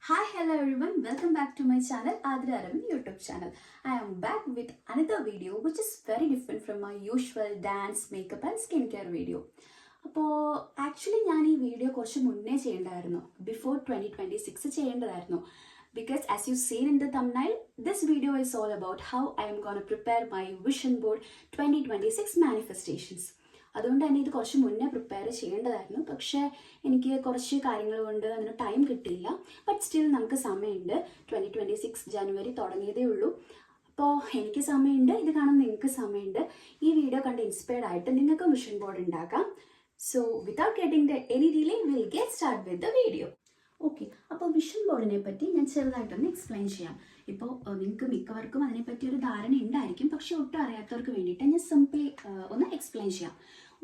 Hi, hello everyone. Welcome back to my channel, Adra Aravind YouTube channel. I am back with another video which is very different from my usual dance, makeup and skincare video. അപ്പോൾ actually ഞാൻ ഈ video കുറച്ച് മുന്നേ ചെയ്യേണ്ടതായിരുന്നു, before 2026 ചെയ്യേണ്ടതായിരുന്നു. Because as you seen in the thumbnail, this video is all about how I am going to prepare my vision board 2026 manifestations. അതുകൊണ്ട് തന്നെ ഇത് കുറച്ച് മുന്നേ പ്രിപ്പയർ ചെയ്യേണ്ടതായിരുന്നു. പക്ഷേ എനിക്ക് കുറച്ച് കാര്യങ്ങൾ കൊണ്ട് അതിന് ടൈം കിട്ടിയില്ല. ബട്ട് സ്റ്റിൽ നമുക്ക് സമയമുണ്ട്. 2026 ജനുവരി തുടങ്ങിയതേ ഉള്ളൂ. അപ്പോൾ എനിക്ക് സമയമുണ്ട്, ഇത് കാണാൻ നിങ്ങൾക്ക് സമയമുണ്ട്. ഈ വീഡിയോ കണ്ട് ഇൻസ്പയർഡ് ആയിട്ട് നിങ്ങൾക്ക് വിഷൻ ബോർഡ് ഉണ്ടാക്കാം. So without getting any delay will get start with the video. Okay, അപ്പോൾ വിഷൻ ബോർഡിനെ പറ്റി ഞാൻ ചെറുതായിട്ടൊന്ന് എക്സ്പ്ലെയിൻ ചെയ്യാം. ഇപ്പോൾ നിങ്ങൾക്ക് മിക്കവർക്കും അതിനെപ്പറ്റി ഒരു ധാരണ ഉണ്ടായിരിക്കും, പക്ഷെ ഒട്ടും അറിയാത്തവർക്ക് വേണ്ടിയിട്ട് ഞാൻ സിംപ്ലി ഒന്ന് എക്സ്പ്ലെയിൻ ചെയ്യാം.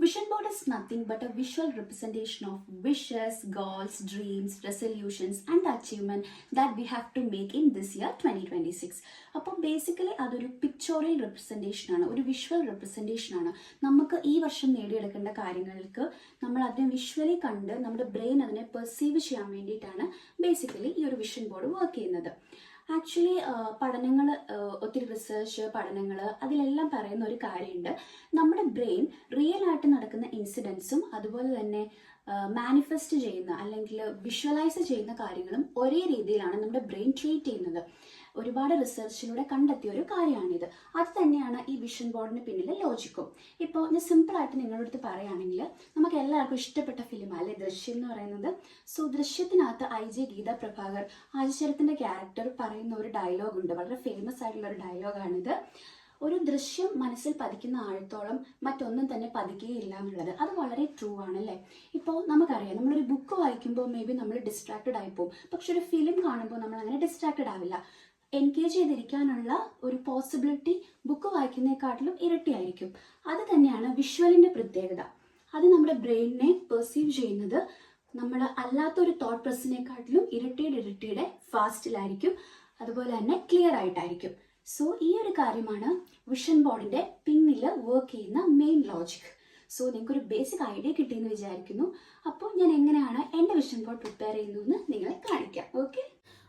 Vision board is nothing but a visual representation of wishes, goals, dreams, resolutions and achievement that we have to make in this year 2026. അപ്പോൾ ബേസിക്കലി അതൊരു പിക്ചോറിയൽ റെപ്രസെൻറ്റേഷൻ ആണ്, ഒരു വിഷ്വൽ റെപ്രസെൻറ്റേഷൻ ആണ്. നമുക്ക് ഈ വർഷം നേടിയെടുക്കേണ്ട കാര്യങ്ങൾക്ക് നമ്മൾ അതിനെ വിഷ്വലി കണ്ട് നമ്മുടെ ബ്രെയിൻ അതിനെ പെർസീവ് ചെയ്യാൻ വേണ്ടിയിട്ടാണ് ബേസിക്കലി ഈ ഒരു വിഷൻ ബോർഡ് വർക്ക് ചെയ്യുന്നത്. ആക്ച്വലി പഠനങ്ങൾ, ഒത്തിരി റിസർച്ച് പഠനങ്ങൾ, അതിലെല്ലാം പറയുന്ന ഒരു കാര്യമുണ്ട്. നമ്മുടെ ബ്രെയിൻ റിയൽ ആയിട്ട് നടക്കുന്ന ഇൻസിഡൻസും അതുപോലെ തന്നെ മാനിഫെസ്റ്റ് ചെയ്യുന്ന അല്ലെങ്കിൽ വിഷ്വലൈസ് ചെയ്യുന്ന കാര്യങ്ങളും ഒരേ രീതിയിലാണ് നമ്മുടെ ബ്രെയിൻ ട്രീറ്റ് ചെയ്യുന്നത്. ഒരുപാട് റിസർച്ചിലൂടെ കണ്ടെത്തിയ ഒരു കാര്യമാണിത്. അത് തന്നെയാണ് ഈ വിഷൻ ബോർഡിന് പിന്നിലെ ലോജിക്കും. ഇപ്പോൾ ഞാൻ സിമ്പിളായിട്ട് നിങ്ങളുടെ അടുത്ത് പറയുകയാണെങ്കിൽ, നമുക്ക് എല്ലാവർക്കും ഇഷ്ടപ്പെട്ട ഫിലിമാണ് അല്ലേ ദൃശ്യം എന്ന് പറയുന്നത്. സോ ദൃശ്യത്തിനകത്ത് IG ഗീത പ്രഭാകർ ആദിശരത്തിൻ്റെ ക്യാരക്ടർ പറയുന്ന ഒരു ഡയലോഗ് ഉണ്ട്, വളരെ ഫേമസ് ആയിട്ടുള്ള ഒരു ഡയലോഗാണിത്. ഒരു ദൃശ്യം മനസ്സിൽ പതിക്കുന്ന ആഴത്തോളം മറ്റൊന്നും തന്നെ പതിക്കുകയില്ല എന്നുള്ളത്. അത് വളരെ ട്രൂ ആണല്ലേ. ഇപ്പോൾ നമുക്കറിയാം, നമ്മളൊരു ബുക്ക് വായിക്കുമ്പോൾ മേ ബി നമ്മൾ ഡിസ്ട്രാക്റ്റഡ് ആയിപ്പോവും, പക്ഷെ ഒരു ഫിലിം കാണുമ്പോൾ നമ്മൾ അങ്ങനെ ഡിസ്ട്രാക്റ്റഡ് ആവില്ല. എൻഗേജ് ചെയ്തിരിക്കാനുള്ള ഒരു പോസിബിലിറ്റി ബുക്ക് വായിക്കുന്നതിനെക്കാട്ടിലും ഇരട്ടിയായിരിക്കും. അത് തന്നെയാണ് വിഷ്വലിൻ്റെ പ്രത്യേകത. അത് നമ്മുടെ ബ്രെയിനിനെ പെർസീവ് ചെയ്യുന്നത് നമ്മൾ അല്ലാത്തൊരു തോട്ട് പ്രോസസ്സിനെക്കാട്ടിലും ഇരട്ടിയുടെ ഫാസ്റ്റിലായിരിക്കും, അതുപോലെ തന്നെ ക്ലിയർ ആയിട്ടായിരിക്കും. സോ ഈ ഒരു കാര്യമാണ് വിഷൻ ബോർഡിൻ്റെ പിന്നിൽ വർക്ക് ചെയ്യുന്ന മെയിൻ ലോജിക്. സോ നിങ്ങൾക്കൊരു ബേസിക് ഐഡിയ കിട്ടിയെന്ന് വിചാരിക്കുന്നു. അപ്പോൾ ഞാൻ എങ്ങനെയാണ് എൻ്റെ വിഷൻ ബോർഡ് പ്രിപ്പയർ ചെയ്യുന്നതെന്ന് നിങ്ങളെ കാണിക്കാം. ഓക്കെ,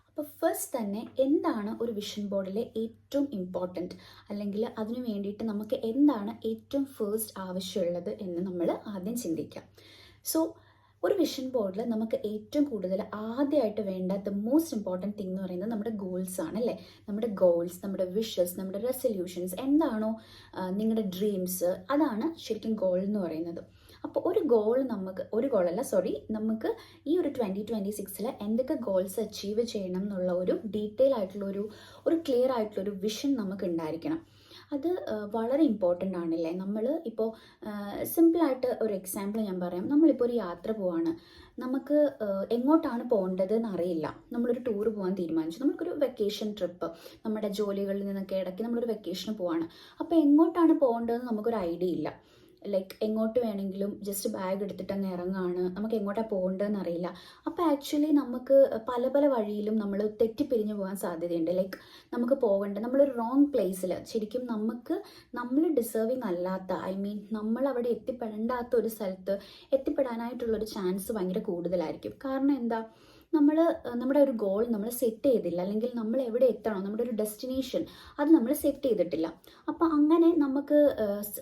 അപ്പോൾ ഫസ്റ്റ് തന്നെ എന്താണ് ഒരു വിഷൻ ബോർഡിലെ ഏറ്റവും ഇമ്പോർട്ടൻറ്റ്, അല്ലെങ്കിൽ അതിനു വേണ്ടിയിട്ട് നമുക്ക് എന്താണ് ഏറ്റവും ഫസ്റ്റ് ആവശ്യമുള്ളത് എന്ന് നമ്മൾ ആദ്യം ചിന്തിക്കാം. സോ ഒരു വിഷൻ ബോർഡിൽ നമുക്ക് ഏറ്റവും കൂടുതൽ ആദ്യമായിട്ട് വേണ്ട ദ മോസ്റ്റ് ഇമ്പോർട്ടൻറ്റ് തിങ് എന്ന് പറയുന്നത് നമ്മുടെ ഗോൾസ് ആണ് അല്ലേ. നമ്മുടെ ഗോൾസ്, നമ്മുടെ വിഷസ്, നമ്മുടെ റെസൊല്യൂഷൻസ്, എന്താണോ നിങ്ങളുടെ ഡ്രീംസ്, അതാണ് ശരിക്കും ഗോൾ എന്ന് പറയുന്നത്. അപ്പോൾ നമുക്ക് ഈ ഒരു 2026 എന്തൊക്കെ ഗോൾസ് അച്ചീവ് ചെയ്യണം എന്നുള്ള ഒരു ഡീറ്റെയിൽ ആയിട്ടുള്ള ഒരു ക്ലിയർ ആയിട്ടുള്ള ഒരു വിഷൻ നമുക്ക് ഉണ്ടായിരിക്കണം. അത് വളരെ ഇമ്പോർട്ടൻ്റ് ആണല്ലേ. നമ്മൾ ഇപ്പോൾ സിമ്പിളായിട്ട് ഒരു എക്സാമ്പിൾ ഞാൻ പറയാം. നമ്മളിപ്പോൾ ഒരു യാത്ര പോവാണ്, നമുക്ക് എങ്ങോട്ടാണ് പോകേണ്ടത് എന്നറിയില്ല. നമ്മളൊരു ടൂർ പോകാൻ തീരുമാനിച്ചു, നമുക്കൊരു വെക്കേഷൻ ട്രിപ്പ്, നമ്മുടെ ജോലികളിൽ നിന്നൊക്കെ ഇടയ്ക്ക് നമ്മളൊരു വെക്കേഷന് പോവാണ്. അപ്പോൾ എങ്ങോട്ടാണ് പോകേണ്ടതെന്ന് നമുക്കൊരു ഐഡിയ ഇല്ല. ലൈക്ക് എങ്ങോട്ട് വേണമെങ്കിലും ജസ്റ്റ് ബാഗ് എടുത്തിട്ട് അങ്ങ് ഇറങ്ങാണ്, നമുക്ക് എങ്ങോട്ടാണ് പോകേണ്ടതെന്ന് അറിയില്ല. അപ്പോൾ ആക്ച്വലി നമുക്ക് പല പല വഴിയിലും നമ്മൾ തെറ്റിപ്പിരിഞ്ഞു പോകാൻ സാധ്യതയുണ്ട്. ലൈക്ക് നമുക്ക് പോകേണ്ട നമ്മളൊരു റോങ് പ്ലേസിൽ, ശരിക്കും നമ്മൾ ഡിസേർവിങ് അല്ലാത്ത, നമ്മൾ അവിടെ എത്തിപ്പെടേണ്ടാത്ത ഒരു സ്ഥലത്ത് എത്തിപ്പെടാനായിട്ടുള്ളൊരു ചാൻസ് ഭയങ്കര കൂടുതലായിരിക്കും. കാരണം എന്താ, നമ്മുടെ ഒരു ഗോൾ നമ്മൾ സെറ്റ് ചെയ്തില്ല, അല്ലെങ്കിൽ നമ്മൾ എവിടെ എത്തണോ, നമ്മുടെ ഒരു ഡെസ്റ്റിനേഷൻ അത് നമ്മൾ സെറ്റ് ചെയ്തിട്ടില്ല. അപ്പോൾ അങ്ങനെ നമുക്ക്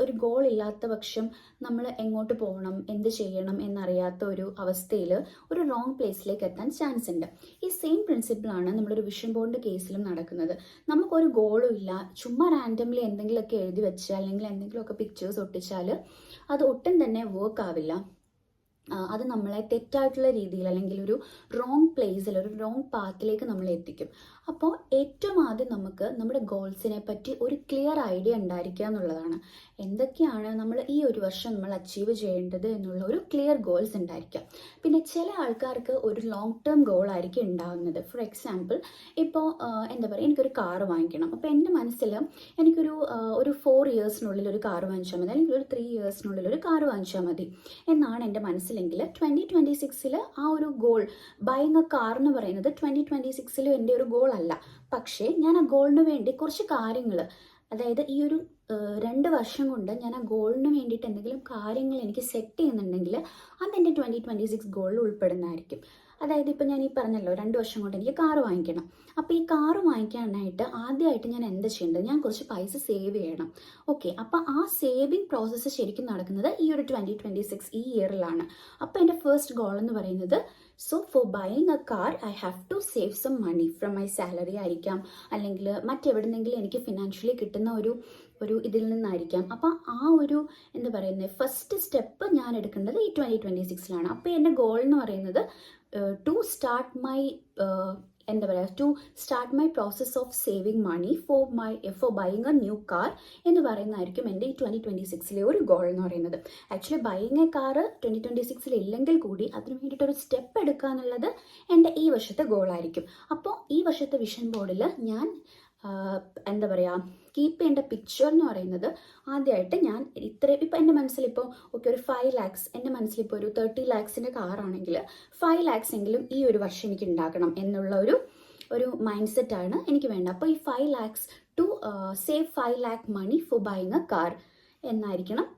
ഒരു ഗോൾ ഇല്ലാത്ത പക്ഷം നമ്മൾ എങ്ങോട്ട് പോകണം, എന്ത് ചെയ്യണം എന്നറിയാത്ത ഒരു അവസ്ഥയിൽ ഒരു റോങ് പ്ലേസിലേക്ക് എത്താൻ ചാൻസ് ഉണ്ട്. ഈ സെയിം പ്രിൻസിപ്പിളാണ് നമ്മളൊരു വിഷൻ ബോർഡിൻ്റെ കേസിലും നടക്കുന്നത്. നമുക്കൊരു ഗോളും ഇല്ല, ചുമ്മാ റാൻഡംലി എന്തെങ്കിലുമൊക്കെ എഴുതി വെച്ച് അല്ലെങ്കിൽ എന്തെങ്കിലുമൊക്കെ പിക്ചേഴ്സ് ഒട്ടിച്ചാൽ അത് ഒട്ടും തന്നെ വർക്ക് ആവില്ല. അത് നമ്മളെ തെറ്റായിട്ടുള്ള രീതിയിൽ അല്ലെങ്കിൽ ഒരു റോങ് പ്ലേസിൽ, ഒരു റോങ് പാത്തിലേക്ക് നമ്മളെ എത്തിക്കും. അപ്പോൾ ഏറ്റവും ആദ്യം നമുക്ക് നമ്മുടെ ഗോൾസിനെ പറ്റി ഒരു ക്ലിയർ ഐഡിയ ഉണ്ടായിരിക്കുക എന്നുള്ളതാണ്. എന്തൊക്കെയാണ് നമ്മൾ ഈ ഒരു വർഷം നമ്മൾ അച്ചീവ് ചെയ്യേണ്ടത് എന്നുള്ള ഒരു ക്ലിയർ ഗോൾസ് ഉണ്ടായിരിക്കുക. പിന്നെ ചില ആൾക്കാർക്ക് ഒരു ലോങ് ടേം ഗോൾ ആയിരിക്കും ഉണ്ടാകുന്നത്. ഫോർ എക്സാമ്പിൾ, ഇപ്പോൾ എന്താ പറയുക, എനിക്കൊരു കാറ് വാങ്ങിക്കണം. അപ്പോൾ എൻ്റെ മനസ്സിൽ ഒരു 4 ഇയേഴ്സിനുള്ളിൽ ഒരു കാറ് വാങ്ങിച്ചാൽ മതി, അല്ലെങ്കിൽ ഒരു 3 ഇയേഴ്സിനുള്ളിൽ ഒരു കാറ് വാങ്ങിച്ചാൽ മതി എന്നാണ് എൻ്റെ മനസ്സിലെങ്കിൽ 2026 ആ ഒരു ഗോൾ, ബൈങ് എ കാർ എന്ന് പറയുന്നത് 2026 എൻ്റെ ഒരു ഗോൾ അല്ല. പക്ഷേ ഞാൻ ആ ഗോളിന് വേണ്ടി കുറച്ച് കാര്യങ്ങൾ, അതായത് ഈ ഒരു 2 വർഷം കൊണ്ട് ഞാൻ ആ ഗോളിന് വേണ്ടിയിട്ട് എന്തെങ്കിലും കാര്യങ്ങൾ എനിക്ക് സെറ്റ് ചെയ്യുന്നുണ്ടെങ്കിൽ അതെൻ്റെ 2026 ഗോളിൽ ഉൾപ്പെടുന്നതായിരിക്കും. അതായത് ഇപ്പം ഞാൻ ഈ പറഞ്ഞല്ലോ 2 വർഷം കൊണ്ട് എനിക്ക് കാറ് വാങ്ങിക്കണം. അപ്പോൾ ഈ കാറ് വാങ്ങിക്കാനായിട്ട് ആദ്യമായിട്ട് ഞാൻ എന്താ ചെയ്യേണ്ടത്, ഞാൻ കുറച്ച് പൈസ സേവ് ചെയ്യണം. ഓക്കെ, അപ്പോൾ ആ സേവിങ് പ്രോസസ്സ് ശരിക്കും നടക്കുന്നത് ഈ ഒരു 2026 ഈ ഇയറിലാണ്. അപ്പോൾ എൻ്റെ ഫസ്റ്റ് ഗോൾ എന്ന് പറയുന്നത്, so for buying a car I have to save some money from my salary ആയിരിക്കാം, അല്ലെങ്കിൽ മറ്റെവിടെന്നെങ്കിലും എനിക്ക് ഫിനാൻഷ്യലി കിട്ടുന്ന ഒരു ഇതിൽ നിന്നായിരിക്കാം. അപ്പം ആ ഒരു എന്താ പറയുന്നത് ഫസ്റ്റ് സ്റ്റെപ്പ് ഞാൻ എടുക്കേണ്ടത് ഈ 2026ലാണ്. അപ്പോൾ എൻ്റെ ഗോൾ എന്ന് പറയുന്നത് ടു സ്റ്റാർട്ട് മൈ എന്താ പറയുക to start my process of saving money for buying a new car എന്ന് പറയുന്നതായിരിക്കും എൻ്റെ ഈ 2026ലെ ഒരു ഗോൾ എന്ന് പറയുന്നത്. ആക്ച്വലി ബൈയിങ് എ കാർ 2026 ഇല്ലെങ്കിൽ കൂടി അതിന് വേണ്ടിയിട്ടൊരു സ്റ്റെപ്പ് എടുക്കുക എന്നുള്ളത് എൻ്റെ ഈ വർഷത്തെ ഗോളായിരിക്കും. അപ്പോൾ ഈ വർഷത്തെ വിഷൻ ബോർഡിൽ ഞാൻ എന്താ പറയുക കീപ്പ് ചെയ്യേണ്ട പിക്ചർ എന്ന് പറയുന്നത്, ആദ്യമായിട്ട് ഞാൻ ഇപ്പം എൻ്റെ മനസ്സിലിപ്പോൾ ഓക്കെ ഒരു 5 lakhs, എൻ്റെ മനസ്സിലിപ്പോൾ ഒരു 30 lakhs കാറാണെങ്കിൽ 5 lakhs എങ്കിലും ഈ ഒരു വർഷം എനിക്ക് ഉണ്ടാക്കണം എന്നുള്ള ഒരു മൈൻഡ് സെറ്റാണ് എനിക്ക് വേണ്ടത്. അപ്പോൾ ഈ 5 lakhs to save 5 lakh money for buying a car എന്നായിരിക്കണം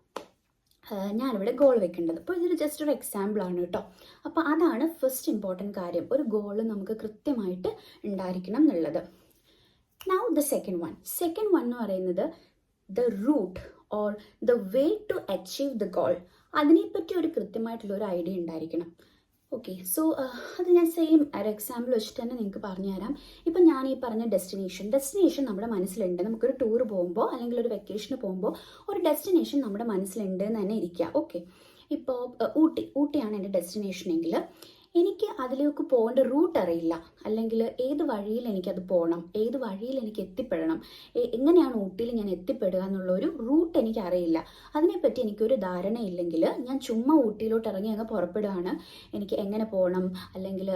ഞാനിവിടെ ഗോൾ വെക്കേണ്ടത്. അപ്പോൾ ഇതൊരു ജസ്റ്റ് ഒരു എക്സാമ്പിളാണ് കേട്ടോ. അപ്പോൾ അതാണ് ഫസ്റ്റ് ഇമ്പോർട്ടൻറ്റ് കാര്യം, ഒരു ഗോൾ നമുക്ക് കൃത്യമായിട്ട് ഉണ്ടായിരിക്കണം എന്നുള്ളത്. Now the second one എന്ന് പറയുന്നത് the route or the way to achieve the goal. അതിനെപ്പറ്റി ഒരു കൃത്യമായിട്ടുള്ള ഒരു ഐഡിയ ഉണ്ടായിരിക്കണം. ഓക്കെ, സോ അത് ഞാൻ സെയിം ഒരു എക്സാമ്പിൾ വെച്ചിട്ട് തന്നെ നിങ്ങൾക്ക് പറഞ്ഞുതരാം. ഇപ്പം ഞാൻ ഈ പറഞ്ഞ ഡെസ്റ്റിനേഷൻ നമ്മുടെ മനസ്സിലുണ്ട്. നമുക്കൊരു ടൂർ പോകുമ്പോൾ അല്ലെങ്കിൽ ഒരു വെക്കേഷന് പോകുമ്പോൾ ഒരു ഡെസ്റ്റിനേഷൻ നമ്മുടെ മനസ്സിലുണ്ട് എന്ന് തന്നെ ഇരിക്കുക. ഓക്കെ, ഇപ്പോൾ ഊട്ടിയാണ് എൻ്റെ ഡെസ്റ്റിനേഷൻ എങ്കിൽ എനിക്ക് അതിലേക്ക് പോകേണ്ട റൂട്ട് അറിയില്ല, അല്ലെങ്കിൽ ഏത് വഴിയിൽ എനിക്കത് പോകണം, ഏത് വഴിയിൽ എനിക്ക് എത്തിപ്പെടണം, എങ്ങനെയാണ് ഊട്ടിയിൽ ഞാൻ എത്തിപ്പെടുക എന്നുള്ളൊരു റൂട്ട് എനിക്ക് അറിയില്ല. അതിനെപ്പറ്റി എനിക്കൊരു ധാരണയില്ലെങ്കിൽ ഞാൻ ചുമ്മാ ഊട്ടിയിലോട്ട് ഇറങ്ങി അങ്ങ് പുറപ്പെടുകയാണ്. എനിക്ക് എങ്ങനെ പോകണം, അല്ലെങ്കിൽ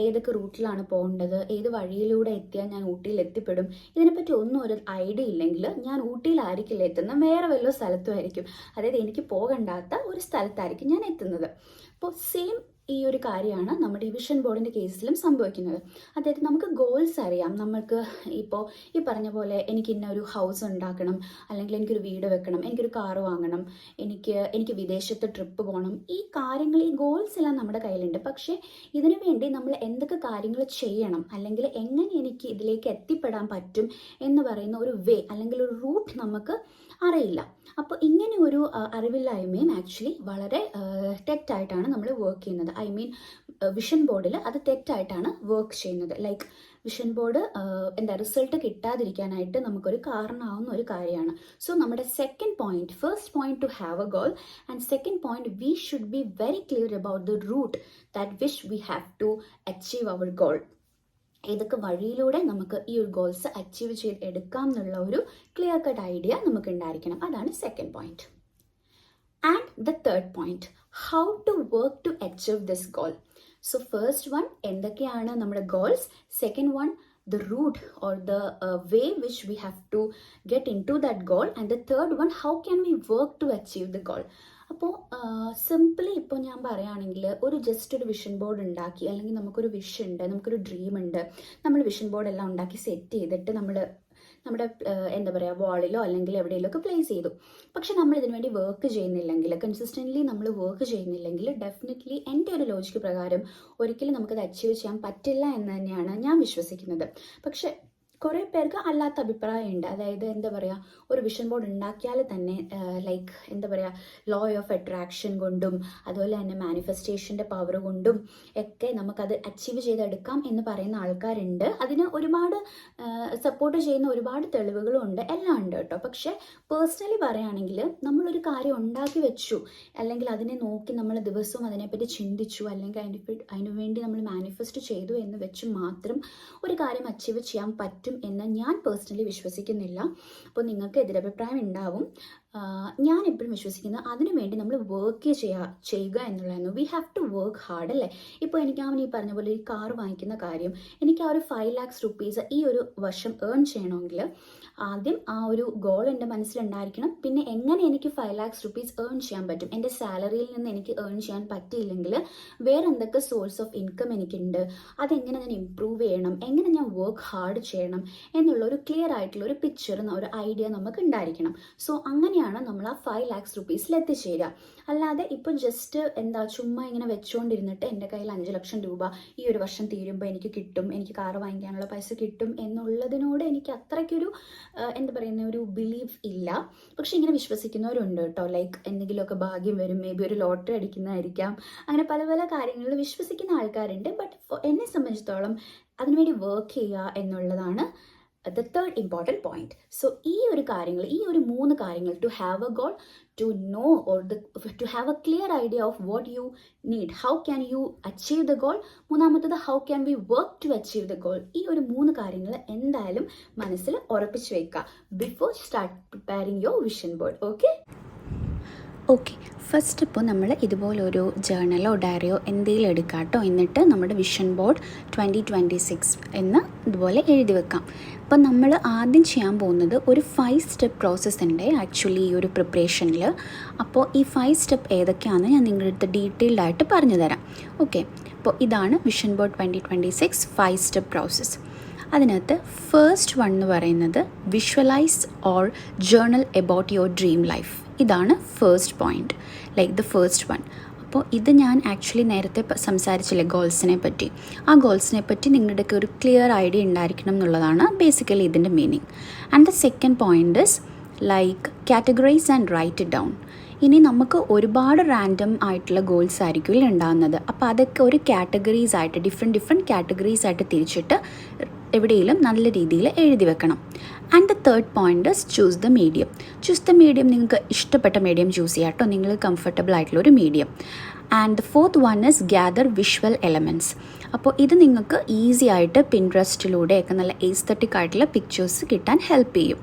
ഏതൊക്കെ റൂട്ടിലാണ് പോകേണ്ടത്, ഏത് വഴിയിലൂടെ എത്തിയാൽ ഞാൻ ഊട്ടിയിൽ എത്തിപ്പെടും, ഇതിനെപ്പറ്റി ഒന്നും ഒരു ഐഡിയ ഇല്ലെങ്കിൽ ഞാൻ ഊട്ടിയിലായിരിക്കില്ല എത്തുന്നത്, വേറെ വല്ല സ്ഥലത്തുമായിരിക്കും. അതായത് എനിക്ക് പോകണ്ടാത്ത ഒരു സ്ഥലത്തായിരിക്കും ഞാൻ എത്തുന്നത്. അപ്പോൾ സെയിം ഈ ഒരു കാര്യമാണ് നമ്മുടെ ഈ വിഷൻ ബോർഡിൻ്റെ കേസിലും സംഭവിക്കുന്നത്. അതായത് നമുക്ക് ഗോൾസ് അറിയാം. നമ്മൾക്ക് ഇപ്പോൾ ഈ പറഞ്ഞ പോലെ എനിക്ക് ഇന്ന ഒരു ഹൗസ് ഉണ്ടാക്കണം, അല്ലെങ്കിൽ എനിക്കൊരു വീട് വെക്കണം, എനിക്കൊരു കാറ് വാങ്ങണം, എനിക്ക് വിദേശത്ത് ട്രിപ്പ് പോകണം. ഈ കാര്യങ്ങൾ, ഈ ഗോൾസ് എല്ലാം നമ്മുടെ കയ്യിലുണ്ട്. പക്ഷേ ഇതിനു വേണ്ടി നമ്മൾ എന്തൊക്കെ കാര്യങ്ങൾ ചെയ്യണം, അല്ലെങ്കിൽ എങ്ങനെ എനിക്ക് ഇതിലേക്ക് എത്തിപ്പെടാൻ പറ്റും എന്ന് പറയുന്ന ഒരു വേ അല്ലെങ്കിൽ ഒരു റൂട്ട് നമുക്ക് അറിയില്ല. അപ്പോൾ ഇങ്ങനെ ഒരു അറിവില്ലായ്മയും ആക്ച്വലി വളരെ തെറ്റായിട്ടാണ് നമ്മൾ വർക്ക് ചെയ്യുന്നത്. ഐ മീൻ വിഷൻ ബോർഡിൽ അത് തെറ്റായിട്ടാണ് വർക്ക് ചെയ്യുന്നത്. ലൈക്ക് വിഷൻ ബോർഡ് റിസൾട്ട് കിട്ടാതിരിക്കാനായിട്ട് നമുക്കൊരു കാരണമാവുന്ന ഒരു കാര്യമാണ്. സോ നമ്മുടെ second point, first point to have a goal, and second point we should be very clear about the route that which we have to achieve our goal. ഏതൊക്കെ വഴിയിലൂടെ നമുക്ക് ഈ ഒരു ഗോൾസ് അച്ചീവ് ചെയ്ത് എടുക്കാം എന്നുള്ള ഒരു ക്ലിയർ കട്ട് ഐഡിയ നമുക്ക് ഉണ്ടായിരിക്കണം. അതാണ് second point. And the third point, how to work to achieve this goal. So first one എന്തൊക്കെയാണ് നമ്മുടെ goals, second one the route or the way which we have to get into that goal, and the third one, how can we work to achieve the goal. അപ്പോൾ simply ഇപ്പോൾ ഞാൻ പറയുകയാണെങ്കിൽ just ഒരു vision board ഉണ്ടാക്കി, അല്ലെങ്കിൽ നമുക്കൊരു wish ഉണ്ട്, നമുക്കൊരു ഡ്രീം ഉണ്ട്, നമ്മൾ വിഷൻ ബോർഡ് എല്ലാം ഉണ്ടാക്കി സെറ്റ് ചെയ്തിട്ട് നമ്മുടെ എന്താ പറയുക വാളിലോ അല്ലെങ്കിൽ എവിടെയെങ്കിലും ഒക്കെ പ്ലേസ് ചെയ്തു. പക്ഷെ നമ്മൾ ഇതിനു വേണ്ടി വർക്ക് ചെയ്യുന്നില്ലെങ്കിൽ, കൺസിസ്റ്റൻ്റ്ലി നമ്മൾ വർക്ക് ചെയ്യുന്നില്ലെങ്കിൽ, ഡെഫിനറ്റ്ലി എൻ്റെ ഒരു ലോജിക്ക് പ്രകാരം ഒരിക്കലും നമുക്കത് അച്ചീവ് ചെയ്യാൻ പറ്റില്ല എന്ന് തന്നെയാണ് ഞാൻ വിശ്വസിക്കുന്നത്. പക്ഷെ കുറേ പേർക്ക് അല്ലാത്ത അഭിപ്രായമുണ്ട്. അതായത് എന്താ പറയുക, ഒരു വിഷൻ ബോർഡ് ഉണ്ടാക്കിയാൽ തന്നെ ലൈക്ക് എന്താ പറയുക ലോ ഓഫ് അട്രാക്ഷൻ കൊണ്ടും അതുപോലെ തന്നെ മാനിഫെസ്റ്റേഷൻ്റെ പവർ കൊണ്ടും ഒക്കെ നമുക്കത് അച്ചീവ് ചെയ്തെടുക്കാം എന്ന് പറയുന്ന ആൾക്കാരുണ്ട്. അതിന് ഒരുപാട് സപ്പോർട്ട് ചെയ്യുന്ന ഒരുപാട് തെളിവുകളും ഉണ്ട്, എല്ലാം ഉണ്ട് കേട്ടോ. പക്ഷേ പേഴ്സണലി പറയുകയാണെങ്കിൽ നമ്മളൊരു കാര്യം ഉണ്ടാക്കി വെച്ചു, അല്ലെങ്കിൽ അതിനെ നോക്കി നമ്മൾ ദിവസവും അതിനെപ്പറ്റി ചിന്തിച്ചു, അല്ലെങ്കിൽ അതിനു വേണ്ടി നമ്മൾ മാനിഫെസ്റ്റ് ചെയ്തു എന്ന് വെച്ച് മാത്രം ഒരു കാര്യം അച്ചീവ് ചെയ്യാൻ പറ്റും എന്ന് ഞാൻ പേഴ്സണലി വിശ്വസിക്കുന്നില്ല. അപ്പോൾ നിങ്ങൾക്ക് എതിരഭിപ്രായം ഉണ്ടാവും. ഞാൻ എപ്പോഴും വിശ്വസിക്കുന്നത് അതിനുവേണ്ടി നമ്മൾ വർക്ക് ചെയ്യുക എന്നുള്ളതാണ്. We have to work hard, അല്ലേ? ഇപ്പോൾ എനിക്ക് ഈ പറഞ്ഞ പോലെ ഈ കാർ വാങ്ങിക്കുന്ന കാര്യം, എനിക്ക് ആ ഒരു 5 lakhs rupees ഈ ഒരു വർഷം ഏൺ ചെയ്യണമെങ്കിൽ ആദ്യം ആ ഒരു ഗോൾ എൻ്റെ മനസ്സിലുണ്ടായിരിക്കണം. പിന്നെ എങ്ങനെ എനിക്ക് 5 lakhs rupees ഏൺ ചെയ്യാൻ പറ്റും, എൻ്റെ സാലറിയിൽ നിന്ന് എനിക്ക് ഏൺ ചെയ്യാൻ പറ്റിയില്ലെങ്കിൽ വേറെ എന്തൊക്കെ സോഴ്സ് ഓഫ് ഇൻകം എനിക്കുണ്ട്, അതെങ്ങനെ ഞാൻ ഇമ്പ്രൂവ് ചെയ്യണം, എങ്ങനെ ഞാൻ വർക്ക് ഹാർഡ് ചെയ്യണം എന്നുള്ള ഒരു ക്ലിയർ ആയിട്ടുള്ള ഒരു പിക്ചർ, ഒരു ഐഡിയ നമുക്ക് ഉണ്ടായിരിക്കണം. സോ അങ്ങനെയാണ് അങ്ങനെയാണ് നമ്മൾ ആ 5 lakhs rupees എത്തിച്ചേരുക. അല്ലാതെ ഇപ്പം ജസ്റ്റ് ചുമ്മാ ഇങ്ങനെ വെച്ചുകൊണ്ടിരുന്നിട്ട് എൻ്റെ കയ്യിൽ 5 ലക്ഷം രൂപ ഈ ഒരു വർഷം തീരുമ്പോൾ എനിക്ക് കിട്ടും, എനിക്ക് കാറ് വാങ്ങിക്കാനുള്ള പൈസ കിട്ടും എന്നുള്ളതിനോട് എനിക്ക് അത്രയ്ക്കൊരു ഒരു ബിലീഫ് ഇല്ല. പക്ഷെ ഇങ്ങനെ വിശ്വസിക്കുന്നവരുണ്ട് കേട്ടോ. ലൈക്ക് എന്തെങ്കിലുമൊക്കെ ഭാഗ്യം വരും, മേ ബി ഒരു ലോട്ടറി അടിക്കുന്നതായിരിക്കാം, അങ്ങനെ പല പല കാര്യങ്ങളിൽ വിശ്വസിക്കുന്ന ആൾക്കാരുണ്ട്. ബട്ട് എന്നെ സംബന്ധിച്ചിടത്തോളം അതിനുവേണ്ടി വർക്ക് ചെയ്യുക എന്നുള്ളതാണ് the third important point. So ഈ ഒരു 3 കാര്യങ്ങൾ, to have a goal, to know or to have a clear idea of what you need, how can you achieve the goal, മൂന്നാമത്തത് how can we work to achieve the goal. ഈ ഒരു 3 കാര്യങ്ങൾ എന്തായാലും മനസ്സിൽ ഉറപ്പിച്ചു വെക്കുക before start preparing your vision board. Okay, first ഇപ്പോൾ നമ്മൾ ഇതുപോലൊരു ജേർണലോ ഡയറിയോ എന്തെങ്കിലും എടുക്കാം കേട്ടോ. എന്നിട്ട് നമ്മുടെ വിഷൻ ബോർഡ് 2026 എന്ന് ഇതുപോലെ എഴുതി വെക്കാം. അപ്പോൾ നമ്മൾ ആദ്യം ചെയ്യാൻ പോകുന്നത് ഒരു 5 step പ്രോസസ്സ് ഉണ്ട് ആക്ച്വലി ഈ ഒരു പ്രിപ്പറേഷനിൽ. അപ്പോൾ ഈ 5 step ഏതൊക്കെയാണെന്ന് ഞാൻ നിങ്ങളുടെ അടുത്ത് ഡീറ്റെയിൽഡ് ആയിട്ട് പറഞ്ഞു തരാം. ഓക്കെ, അപ്പോൾ ഇതാണ് വിഷൻ ബോർഡ് 2026 5 step പ്രോസസ്സ്. അതിനകത്ത് ഫസ്റ്റ് വൺ എന്ന് പറയുന്നത് visualise or journal about your dream life. ഇതാണ് first point, like the first one. അപ്പോൾ ഇത് ഞാൻ ആക്ച്വലി നേരത്തെ സംസാരിച്ചില്ലേ ഗോൾസിനെ പറ്റി. ആ ഗോൾസിനെ പറ്റി നിങ്ങളുടെയൊക്കെ ഒരു ക്ലിയർ ഐഡിയ ഉണ്ടായിരിക്കണം എന്നുള്ളതാണ് ബേസിക്കലി ഇതിൻ്റെ meaning. And the second point is like categorise and write it down. ഇനി നമുക്ക് ഒരുപാട് റാൻഡം ആയിട്ടുള്ള ഗോൾസ് ആയിരിക്കും ഉണ്ടാകുന്നത്. അപ്പോൾ അതൊക്കെ ഒരു കാറ്റഗറീസ് ആയിട്ട് ഡിഫറെൻറ്റ് കാറ്റഗറീസ് ആയിട്ട് തിരിച്ചിട്ട് എവിടെയെങ്കിലും നല്ല രീതിയിൽ എഴുതി വെക്കണം. And the third point is choose the medium. നിങ്ങൾക്ക് ഇഷ്ടപ്പെട്ട മീഡിയം ചൂസ് ചെയ്യാം കേട്ടോ, നിങ്ങൾ കംഫർട്ടബിൾ ആയിട്ടുള്ളൊരു medium. And the fourth one is gather visual elements. അപ്പോൾ ഇത് നിങ്ങൾക്ക് ഈസി ആയിട്ട് പിൻട്രസ്റ്റിലൂടെയൊക്കെ നല്ല എസ്തെറ്റിക് ആയിട്ടുള്ള പിക്ചേഴ്സ് കിട്ടാൻ ഹെൽപ്പ് ചെയ്യും.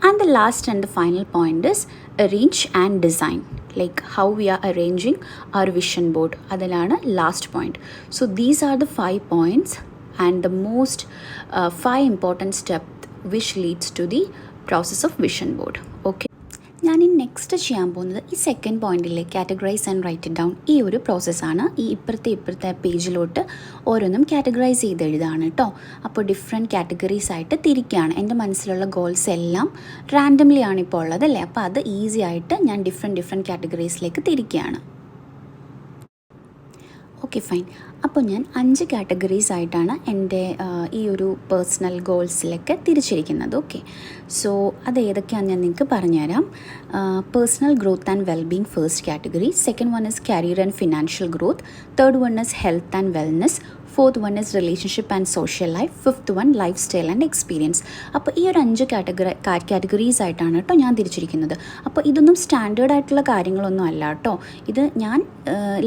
And the last and the final point is arrange and design, like how we are arranging our vision board. അതിലാണ് last point. So these are the 5 points and the most 5 important steps which leads to the process of vision board. Okay, ഞാൻ ഈ next ചെയ്യാൻ പോകുന്നത് ഈ second പോയിന്റിലെ categorise and write it down ഈ ഒരു പ്രോസസ്സാണ്. ഈ ഇപ്പുറത്തെ പേജിലോട്ട് ഓരോന്നും കാറ്റഗറൈസ് ചെയ്ത് എഴുതാണ് കേട്ടോ. അപ്പോൾ ഡിഫറെൻറ്റ് കാറ്റഗറീസ് ആയിട്ട് തിരിക്കുകയാണ്. എൻ്റെ മനസ്സിലുള്ള ഗോൾസ് എല്ലാം റാൻഡംലി ആണ് ഇപ്പോൾ ഉള്ളതല്ലേ. അപ്പോൾ അത് ഈസി ആയിട്ട് ഞാൻ ഡിഫറെൻറ്റ് കാറ്റഗറീസിലേക്ക് തിരിക്കുകയാണ്. Okay fine. അപ്പോൾ ഞാൻ 5 കാറ്റഗറീസ് ആയിട്ടാണ് എൻ്റെ ഈ ഒരു പേഴ്സണൽ ഗോൾസിലൊക്കെ തിരിച്ചിരിക്കുന്നത്. ഓക്കെ, സോ അത് ഏതൊക്കെയാണെന്ന് ഞാൻ നിങ്ങൾക്ക് പറഞ്ഞുതരാം. Personal growth and wellbeing first category. Second one is career and financial growth. Third one is health and wellness. Fourth one is relationship and social life. Fifth one life style and experience. അപ്പോൾ ഈ ഒരു 5 categories ആയിട്ടാണ് കേട്ടോ ഞാൻ തിരിച്ചിരിക്കുന്നത്. അപ്പോൾ ഇതൊന്നും standard ആയിട്ടുള്ള കാര്യങ്ങളൊന്നും അല്ല കേട്ടോ. ഇത് ഞാൻ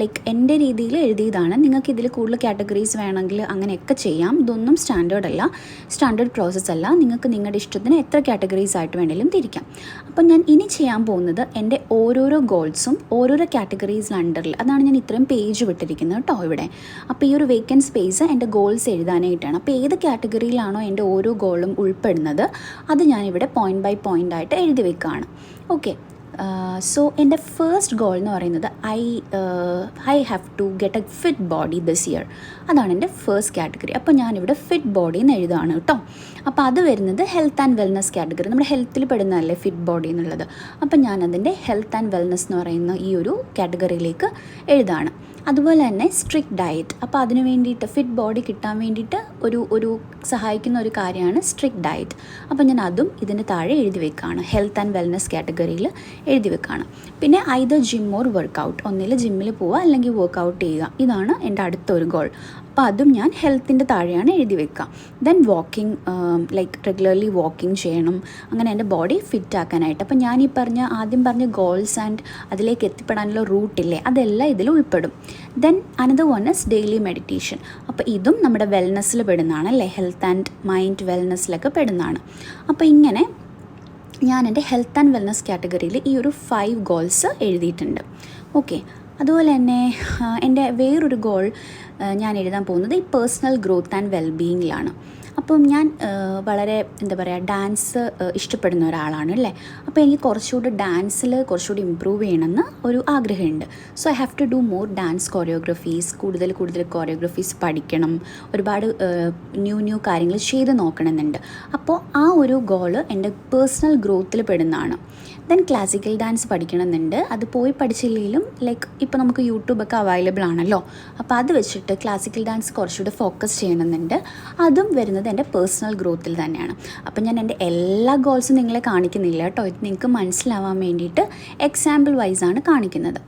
ലൈക്ക് എൻ്റെ രീതിയിൽ എഴുതിയതാണ്. നിങ്ങൾക്ക് ഇതിൽ കൂടുതൽ കാറ്റഗറീസ് വേണമെങ്കിൽ അങ്ങനെയൊക്കെ ചെയ്യാം. ഇതൊന്നും സ്റ്റാൻഡേർഡ് പ്രോസസ്സ് അല്ല. നിങ്ങൾക്ക് നിങ്ങളുടെ ഇഷ്ടത്തിന് എത്ര കാറ്റഗറീസ് ആയിട്ട് വേണമെങ്കിലും തിരിക്കാം. അപ്പോൾ ഞാൻ ഇനി ചെയ്യാൻ പോകുന്നത് എൻ്റെ ഓരോരോ ഗോൾസും ഓരോരോ കാറ്റഗറീസിൽ അണ്ടറിൽ, അതാണ് ഞാൻ ഇത്രയും പേജ് വിട്ടിരിക്കുന്നത് കേട്ടോ ഇവിടെ. അപ്പോൾ ഈ ഒരു വേക്കൻറ്റ് സ്പേസ് എൻ്റെ ഗോൾസ് എഴുതാനായിട്ടാണ്. അപ്പോൾ ഏത് കാറ്റഗറിയിലാണോ എൻ്റെ ഓരോ ഗോളും ഉൾപ്പെടുന്നത് അത് ഞാനിവിടെ പോയിൻ്റ് ബൈ പോയിൻ്റ് ആയിട്ട് എഴുതി വെക്കുകയാണ്. ഓക്കെ, സോ എൻ്റെ ഫസ്റ്റ് ഗോൾ എന്ന് പറയുന്നത് I have to get a fit body this year. അതാണ് എൻ്റെ ഫസ്റ്റ് കാറ്റഗറി. അപ്പോൾ ഞാനിവിടെ ഫിറ്റ് ബോഡി എന്ന് എഴുതുകയാണ് കേട്ടോ. അപ്പോൾ അത് വരുന്നത് ഹെൽത്ത് ആൻഡ് വെൽനസ് കാറ്റഗറി. നമ്മുടെ ഹെൽത്തിൽ പെടുന്നതല്ലേ ഫിറ്റ് ബോഡി എന്നുള്ളത്. അപ്പം ഞാനതിൻ്റെ ഹെൽത്ത് ആൻഡ് വെൽനസ് എന്ന് പറയുന്ന ഈ ഒരു കാറ്റഗറിയിലേക്ക് എഴുതുകയാണ്. അതുപോലെ തന്നെ സ്ട്രിക്റ്റ് ഡയറ്റ്. അപ്പോൾ അതിന് വേണ്ടിയിട്ട് ഫിറ്റ് ബോഡി കിട്ടാൻ വേണ്ടിയിട്ട് ഒരു സഹായിക്കുന്ന ഒരു കാര്യമാണ് സ്ട്രിക്റ്റ് ഡയറ്റ്. അപ്പോൾ ഞാൻ അതും ഇതിൻ്റെ താഴെ എഴുതി വെക്കുകയാണ്, ഹെൽത്ത് ആൻഡ് വെൽനസ് കാറ്റഗറിയിൽ എഴുതി വെക്കുകയാണ്. പിന്നെ ഐദർ ജിം ഓർ വർക്കൗട്ട്, ഒന്നിൽ ജിമ്മിൽ പോവുക അല്ലെങ്കിൽ വർക്കൗട്ട് ചെയ്യുക. ഇതാണ് എൻ്റെ അടുത്തൊരു ഗോൾ. അപ്പോൾ അതും ഞാൻ ഹെൽത്തിൻ്റെ താഴെയാണ് എഴുതി വെക്കുക. Then walking, like regularly walking ചെയ്യണം, അങ്ങനെ എൻ്റെ ബോഡി ഫിറ്റ് ആക്കാനായിട്ട്. അപ്പോൾ ഞാൻ ആദ്യം പറഞ്ഞ ഗോൾസ് ആൻഡ് അതിലേക്ക് എത്തിപ്പെടാനുള്ള റൂട്ടില്ലേ, അതെല്ലാം ഇതിൽ ഉൾപ്പെടും. Then another one is daily meditation. അപ്പോൾ ഇതും നമ്മുടെ വെൽനെസ്സിൽ പെടുന്നതാണ് അല്ലേ, ഹെൽത്ത് ആൻഡ് മൈൻഡ് വെൽനെസ്സിലൊക്കെ പെടുന്നതാണ്. അപ്പോൾ ഇങ്ങനെ ഞാൻ എൻ്റെ ഹെൽത്ത് ആൻഡ് വെൽനസ് കാറ്റഗറിയിൽ ഈ ഒരു 5 ഗോൾസ് എഴുതിയിട്ടുണ്ട്. ഓക്കെ, അതുപോലെ തന്നെ എൻ്റെ വേറൊരു ഗോൾ ഞാൻ എഴുതാൻ പോകുന്നത് ഈ പേഴ്സണൽ ഗ്രോത്ത് ആൻഡ് വെൽബീയിങ്ങിലാണ്. അപ്പം ഞാൻ വളരെ എന്താ പറയുക ഡാൻസ് ഇഷ്ടപ്പെടുന്ന ഒരാളാണ് അല്ലേ. അപ്പോൾ എനിക്ക് കുറച്ചുകൂടി ഡാൻസിൽ കുറച്ചുകൂടി ഇമ്പ്രൂവ് ചെയ്യണമെന്ന് ഒരു ആഗ്രഹമുണ്ട്. So I have to do more dance choreographies, കൂടുതൽ കൊറിയോഗ്രഫീസ് പഠിക്കണം, ഒരുപാട് ന്യൂ കാര്യങ്ങൾ ചെയ്ത് നോക്കണമെന്നുണ്ട്. അപ്പോൾ ആ ഒരു ഗോള് എൻ്റെ പേഴ്സണൽ ഗ്രോത്തിൽ പെടുന്നതാണ്. ദെൻ ക്ലാസിക്കൽ ഡാൻസ് പഠിക്കണമെന്നുണ്ട്. അത് പോയി പഠിച്ചില്ലെങ്കിലും ലൈക്ക് ഇപ്പോൾ നമുക്ക് യൂട്യൂബൊക്കെ അവൈലബിൾ ആണല്ലോ, അപ്പോൾ അത് വെച്ചിട്ട് ക്ലാസിക്കൽ ഡാൻസ് കുറച്ചുകൂടെ ഫോക്കസ് ചെയ്യണമെന്നുണ്ട്. അതും വരുന്നത് എൻ്റെ പേഴ്സണൽ ഗ്രോത്തിൽ തന്നെയാണ്. അപ്പോൾ ഞാൻ എൻ്റെ എല്ലാ ഗോൾസും നിങ്ങളെ കാണിക്കുന്നില്ല കേട്ടോ, ഇത് നിങ്ങൾക്ക് മനസ്സിലാവാൻ വേണ്ടിയിട്ട് എക്സാമ്പിൾ വൈസാണ് കാണിക്കുന്നത്.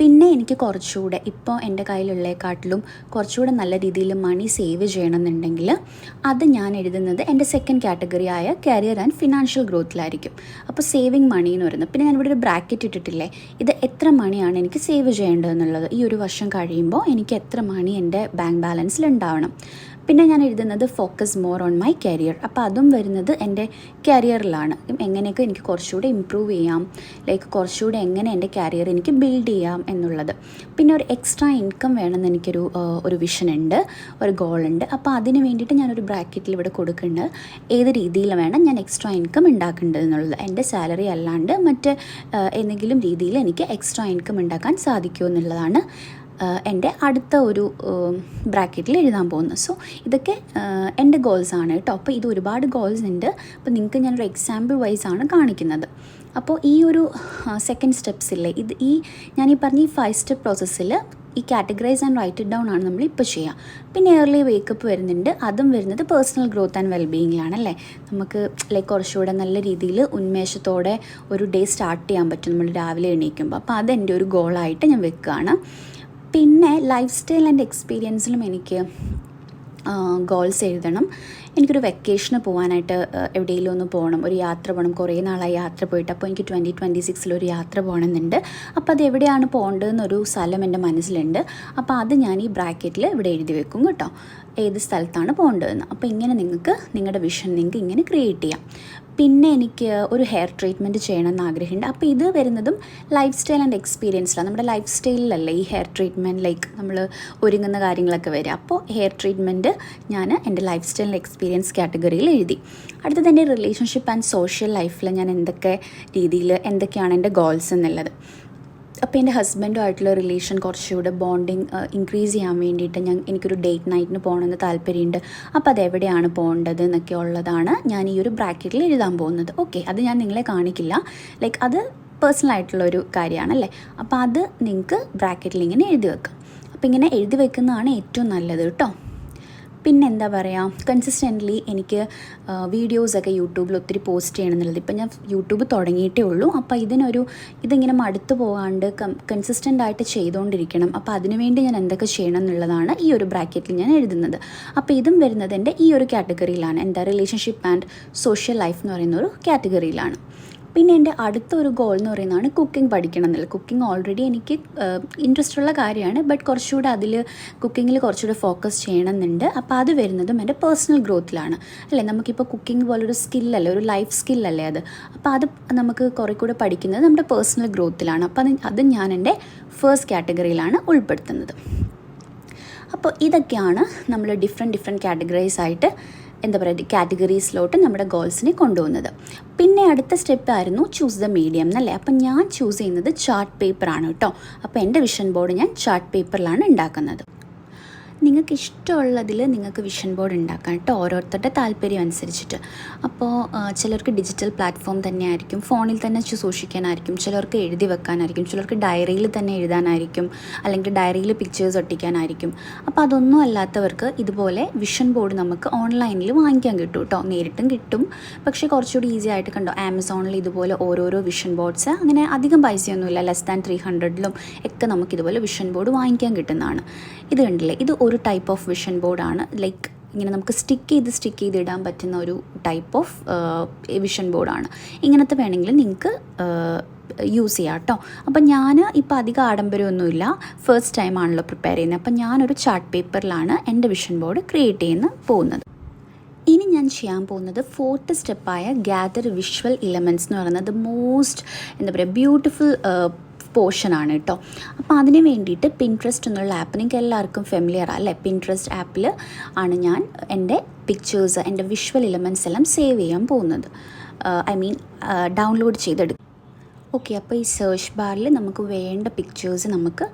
പിന്നെ എനിക്ക് കുറച്ചുകൂടെ ഇപ്പോൾ എൻ്റെ കയ്യിലുള്ളതിനെക്കാട്ടിലും കുറച്ചുകൂടെ നല്ല രീതിയിൽ മണി സേവ് ചെയ്യണമെന്നുണ്ടെങ്കിൽ അത് ഞാൻ എഴുതുന്നത് എൻ്റെ സെക്കൻഡ് കാറ്റഗറി ആയ കരിയർ ആൻഡ് ഫിനാൻഷ്യൽ ഗ്രോത്തിലായിരിക്കും. അപ്പോൾ സേവിങ് മണി എന്ന് പറയുന്നത്, പിന്നെ ഞാനിവിടെ ഒരു ബ്രാക്കറ്റ് ഇട്ടിട്ടില്ലേ, ഇത് എത്ര മണിയാണ് എനിക്ക് സേവ് ചെയ്യേണ്ടതെന്നുള്ളത്. ഈ ഒരു വർഷം കഴിയുമ്പോൾ എനിക്ക് എത്ര മണി എൻ്റെ ബാങ്ക് ബാലൻസിൽ ഉണ്ടാവണം. പിന്നെ ഞാൻ എഴുതുന്നത് focus more on my career. അപ്പോൾ അതും വരുന്നത് എൻ്റെ കരിയറിലാണ്, എങ്ങനെയൊക്കെ എനിക്ക് കുറച്ചുകൂടെ ഇമ്പ്രൂവ് ചെയ്യാം, ലൈക്ക് കുറച്ചുകൂടെ എങ്ങനെ എൻ്റെ കരിയർ എനിക്ക് ബിൽഡ് ചെയ്യാം എന്നുള്ളത്. പിന്നെ ഒരു എക്സ്ട്രാ ഇൻകം വേണമെന്ന് എനിക്കൊരു ഒരു വിഷൻ ഉണ്ട്, ഒരു ഗോളുണ്ട്. അപ്പോൾ അതിന് വേണ്ടിയിട്ട് ഞാനൊരു ബ്രാക്കറ്റിൽ ഇവിടെ കൊടുക്കേണ്ടത് ഏത് രീതിയിൽ വേണം ഞാൻ എക്സ്ട്രാ ഇൻകം ഉണ്ടാക്കേണ്ടത് എന്നുള്ളത്. എൻ്റെ സാലറി അല്ലാണ്ട് മറ്റ് എന്തെങ്കിലും രീതിയിൽ എനിക്ക് എക്സ്ട്രാ ഇൻകം ഉണ്ടാക്കാൻ സാധിക്കുമോ എന്നുള്ളതാണ് എൻ്റെ അടുത്ത ഒരു ബ്രാക്കറ്റിൽ എഴുതാൻ പോകുന്നത്. സോ ഇതൊക്കെ എൻ്റെ ഗോൾസാണ് കേട്ടോ. അപ്പോൾ ഇത് ഒരുപാട് ഗോൾസ് ഉണ്ട്. അപ്പോൾ നിങ്ങൾക്ക് ഞാനൊരു എക്സാമ്പിൾ വൈസാണ് കാണിക്കുന്നത്. അപ്പോൾ ഈ ഒരു സെക്കൻഡ് സ്റ്റെപ്സില്ലേ, ഞാനീ പറഞ്ഞ ഈ 5 സ്റ്റെപ്പ് പ്രോസസ്സിൽ ഈ categorise and write it down ആണ് നമ്മളിപ്പോൾ ചെയ്യുക. പിന്നെ ഏർലി വേക്കപ്പ് വരുന്നുണ്ട്, അതും വരുന്നത് പേഴ്സണൽ ഗ്രോത്ത് ആൻഡ് വെൽബീയിങ്ങിലാണല്ലേ. നമുക്ക് ലൈക്ക് കുറച്ചുകൂടെ നല്ല രീതിയിൽ ഉന്മേഷത്തോടെ ഒരു ഡേ സ്റ്റാർട്ട് ചെയ്യാൻ പറ്റും നമ്മൾ രാവിലെ എണീക്കുമ്പോൾ. അപ്പോൾ അതെൻ്റെ ഒരു ഗോളായിട്ട് ഞാൻ വെക്കുകയാണ്. പിന്നെ ലൈഫ് സ്റ്റൈൽ ആൻഡ് എക്സ്പീരിയൻസിലും എനിക്ക് ഗോൾസ് എഴുതണം. എനിക്കൊരു വെക്കേഷന് പോകാനായിട്ട് എവിടെയെങ്കിലും ഒന്ന് പോകണം, ഒരു യാത്ര പോകണം. കുറേ നാളായി യാത്ര പോയിട്ട്. അപ്പോൾ എനിക്ക് 2026 ഒരു യാത്ര പോകണമെന്നുണ്ട്. അപ്പോൾ അത് എവിടെയാണ് പോകേണ്ടതെന്നൊരു സ്ഥലം എൻ്റെ മനസ്സിലുണ്ട്. അപ്പോൾ അത് ഞാൻ ഈ ബ്രാക്കറ്റിൽ ഇവിടെ എഴുതി വെക്കും കേട്ടോ, ഏത് സ്ഥലത്താണ് പോകേണ്ടതെന്ന്. അപ്പോൾ ഇങ്ങനെ നിങ്ങൾക്ക് നിങ്ങളുടെ വിഷൻ നിങ്ങൾക്ക് ഇങ്ങനെ ക്രിയേറ്റ് ചെയ്യാം. പിന്നെ എനിക്ക് ഒരു ഹെയർ ട്രീറ്റ്മെൻറ്റ് ചെയ്യണമെന്ന് ആഗ്രഹമുണ്ട്. അപ്പോൾ ഇത് വരുന്നതും ലൈഫ് സ്റ്റൈൽ ആൻഡ് എക്സ്പീരിയൻസിലാണ്. നമ്മുടെ ലൈഫ് സ്റ്റൈലിലല്ലേ ഈ ഹെയർ ട്രീറ്റ്മെൻറ്റ്, ലൈക്ക് നമ്മൾ ഒരുങ്ങുന്ന കാര്യങ്ങളൊക്കെ വരിക. അപ്പോൾ ഹെയർ ട്രീറ്റ്മെൻറ്റ് ഞാൻ എൻ്റെ ലൈഫ് സ്റ്റൈൽ ആൻഡ് എക്സ്പീരിയൻസ് കാറ്റഗറിയിൽ എഴുതി. അടുത്തത് എൻ്റെ റിലേഷൻഷിപ്പ് ആൻഡ് സോഷ്യൽ ലൈഫിൽ ഞാൻ എന്തൊക്കെയാണ് എൻ്റെ ഗോൾസ് എന്നുള്ളത്. അപ്പോൾ എൻ്റെ ഹസ്ബൻഡുമായിട്ടുള്ള റിലേഷൻ കുറച്ചുകൂടെ ബോണ്ടിങ് ഇൻക്രീസ് ചെയ്യാൻ വേണ്ടിയിട്ട് എനിക്കൊരു ഡേറ്റ് നൈറ്റിന് പോകണമെന്ന് താല്പര്യമുണ്ട്. അപ്പോൾ അതെവിടെയാണ് പോകേണ്ടത് എന്നൊക്കെ ഉള്ളതാണ് ഞാൻ ഈ ഒരു ബ്രാക്കറ്റിൽ എഴുതാൻ പോകുന്നത്. ഓക്കെ, അത് ഞാൻ നിങ്ങളെ കാണിക്കില്ല, ലൈക്ക് അത് പേഴ്സണലായിട്ടുള്ളൊരു കാര്യമാണല്ലേ. അപ്പോൾ അത് നിങ്ങൾക്ക് ബ്രാക്കറ്റിൽ ഇങ്ങനെ എഴുതി വെക്കാം. അപ്പോൾ ഇങ്ങനെ എഴുതി വെക്കുന്നതാണ് ഏറ്റവും നല്ലത് കേട്ടോ. പിന്നെ എന്താ പറയുക, കൺസിസ്റ്റൻ്റ്ലി എനിക്ക് വീഡിയോസൊക്കെ യൂട്യൂബിൽ ഒത്തിരി പോസ്റ്റ് ചെയ്യണം എന്നുള്ളത്. ഇപ്പം ഞാൻ യൂട്യൂബ് തുടങ്ങിയിട്ടേ ഉള്ളൂ. അപ്പോൾ ഇതിങ്ങനെ മടുത്തു പോകാണ്ട് കൺസിസ്റ്റൻ്റ് ആയിട്ട് ചെയ്തുകൊണ്ടിരിക്കണം. അപ്പോൾ അതിനുവേണ്ടി ഞാൻ എന്തൊക്കെ ചെയ്യണം എന്നുള്ളതാണ് ഈ ഒരു ബ്രാക്കറ്റിൽ ഞാൻ എഴുതുന്നത്. അപ്പോൾ ഇതും വരുന്നത് എൻ്റെ ഈ ഒരു കാറ്റഗറിയിലാണ്, എന്താ റിലേഷൻഷിപ്പ് ആൻഡ് സോഷ്യൽ ലൈഫ് എന്ന് പറയുന്ന ഒരു കാറ്റഗറിയിലാണ്. പിന്നെ എൻ്റെ അടുത്തൊരു ഗോൾ എന്ന് പറയുന്നതാണ് കുക്കിംഗ് പഠിക്കണം എന്നുള്ളത്. കുക്കിംഗ് ഓൾറെഡി എനിക്ക് ഇൻട്രസ്റ്റ് ഉള്ള കാര്യമാണ്, ബട്ട് കുറച്ചുകൂടെ കുക്കിങ്ങിൽ കുറച്ചുകൂടെ ഫോക്കസ് ചെയ്യണമെന്നുണ്ട്. അപ്പോൾ അത് വരുന്നതും എൻ്റെ പേഴ്സണൽ ഗ്രോത്തിലാണ് അല്ലേ. നമുക്കിപ്പോൾ കുക്കിംഗ് പോലൊരു സ്കില്ലല്ലേ, ഒരു ലൈഫ് സ്കില്ലല്ലേ അത്. അപ്പോൾ അത് നമുക്ക് കുറേ കൂടെ പഠിക്കുന്നത് നമ്മുടെ പേഴ്സണൽ ഗ്രോത്തിലാണ്. അപ്പോൾ അത് ഞാൻ എൻ്റെ ഫസ്റ്റ് കാറ്റഗറിയിലാണ് ഉൾപ്പെടുത്തുന്നത്. അപ്പോൾ ഇതൊക്കെയാണ് നമ്മൾ ഡിഫറെൻറ്റ് കാറ്റഗറീസ് ആയിട്ട് കാറ്റഗറീസിലോട്ട് നമ്മുടെ ഗോൾസിനെ കൊണ്ടുപോകുന്നത്. പിന്നെ അടുത്ത സ്റ്റെപ്പ് ആയിരുന്നു ചൂസ് ദ മീഡിയം എന്നല്ലേ. അപ്പം ഞാൻ ചൂസ് ചെയ്യുന്നത് ചാർട്ട് പേപ്പറാണ് കേട്ടോ. അപ്പോൾ എൻ്റെ വിഷൻ ബോർഡ് ഞാൻ ചാർട്ട് പേപ്പറിലാണ് ഉണ്ടാക്കുന്നത്. നിങ്ങൾക്ക് ഇഷ്ടമുള്ളതിൽ നിങ്ങൾക്ക് വിഷൻ ബോർഡ് ഉണ്ടാക്കാം കേട്ടോ, ഓരോരുത്തരുടെ താല്പര്യം അനുസരിച്ചിട്ട്. അപ്പോൾ ചിലർക്ക് ഡിജിറ്റൽ പ്ലാറ്റ്ഫോം തന്നെ ആയിരിക്കും, ഫോണിൽ തന്നെ സൂക്ഷിക്കാനായിരിക്കും, ചിലർക്ക് എഴുതി വെക്കാനായിരിക്കും, ചിലർക്ക് ഡയറിയിൽ തന്നെ എഴുതാനായിരിക്കും, അല്ലെങ്കിൽ ഡയറിയിൽ പിക്ചേഴ്സ് ഒട്ടിക്കാനായിരിക്കും. അപ്പോൾ അതൊന്നും അല്ലാത്തവർക്ക് ഇതുപോലെ വിഷൻ ബോർഡ് നമുക്ക് ഓൺലൈനിൽ വാങ്ങിക്കാൻ കിട്ടും കേട്ടോ, നേരിട്ടും കിട്ടും. പക്ഷേ കുറച്ചുകൂടി ഈസി ആയിട്ട് കണ്ടോ, ആമസോണിൽ ഇതുപോലെ ഓരോരോ വിഷൻ ബോർഡ്സ്, അങ്ങനെ അധികം പൈസയൊന്നുമില്ല, ലെസ് ദാൻ 300-ലും ഒക്കെ നമുക്കിതുപോലെ വിഷൻ ബോർഡ് വാങ്ങിക്കാൻ കിട്ടുന്നതാണ്. ഇത് കണ്ടില്ലേ, ഇത് ഒരു ടൈപ്പ് ഓഫ് വിഷൻ ബോർഡാണ്. ലൈക്ക് ഇങ്ങനെ നമുക്ക് സ്റ്റിക്ക് ചെയ്ത് ഇടാൻ പറ്റുന്ന ഒരു ടൈപ്പ് ഓഫ് വിഷൻ ബോർഡാണ്. ഇങ്ങനത്തെ വേണമെങ്കിൽ നിങ്ങൾക്ക് യൂസ് ചെയ്യാം കേട്ടോ. അപ്പം ഞാൻ ഇപ്പോൾ അധികം ആഡംബരമൊന്നുമില്ല, ഫസ്റ്റ് ടൈമാണല്ലോ പ്രിപ്പയർ ചെയ്യുന്നത്. അപ്പം ഞാനൊരു ചാർട്ട് പേപ്പറിലാണ് എൻ്റെ വിഷൻ ബോർഡ് ക്രിയേറ്റ് പോകുന്നത്. ഇനി ഞാൻ ചെയ്യാൻ പോകുന്നത് 4th സ്റ്റെപ്പായ ഗ്യാദർ വിഷ്വൽ എലമെൻറ്റ്സ് എന്ന് പറയുന്നത് മോസ്റ്റ് ബ്യൂട്ടിഫുൾ പോർഷനാണ് കേട്ടോ. അപ്പോൾ അതിന് വേണ്ടിയിട്ട് പിൻട്രസ്റ്റ് എന്നുള്ള ആപ്പ് നിങ്ങൾക്ക് എല്ലാവർക്കും ഫെമിലിയർ അല്ലേ. പിൻട്രസ്റ്റ് ആപ്പിൽ ആണ് ഞാൻ എൻ്റെ പിക്ചേഴ്സ്, എൻ്റെ വിഷ്വൽ എലമെൻറ്റ്സ് എല്ലാം സേവ് ചെയ്യാൻ പോകുന്നത്. ഐ മീൻ ഡൗൺലോഡ് ചെയ്തെടുക്കും. ഓക്കെ, അപ്പോൾ ഈ സെർച്ച് ബാറിൽ നമുക്ക് വേണ്ട പിക്ചേഴ്സ് നമുക്ക്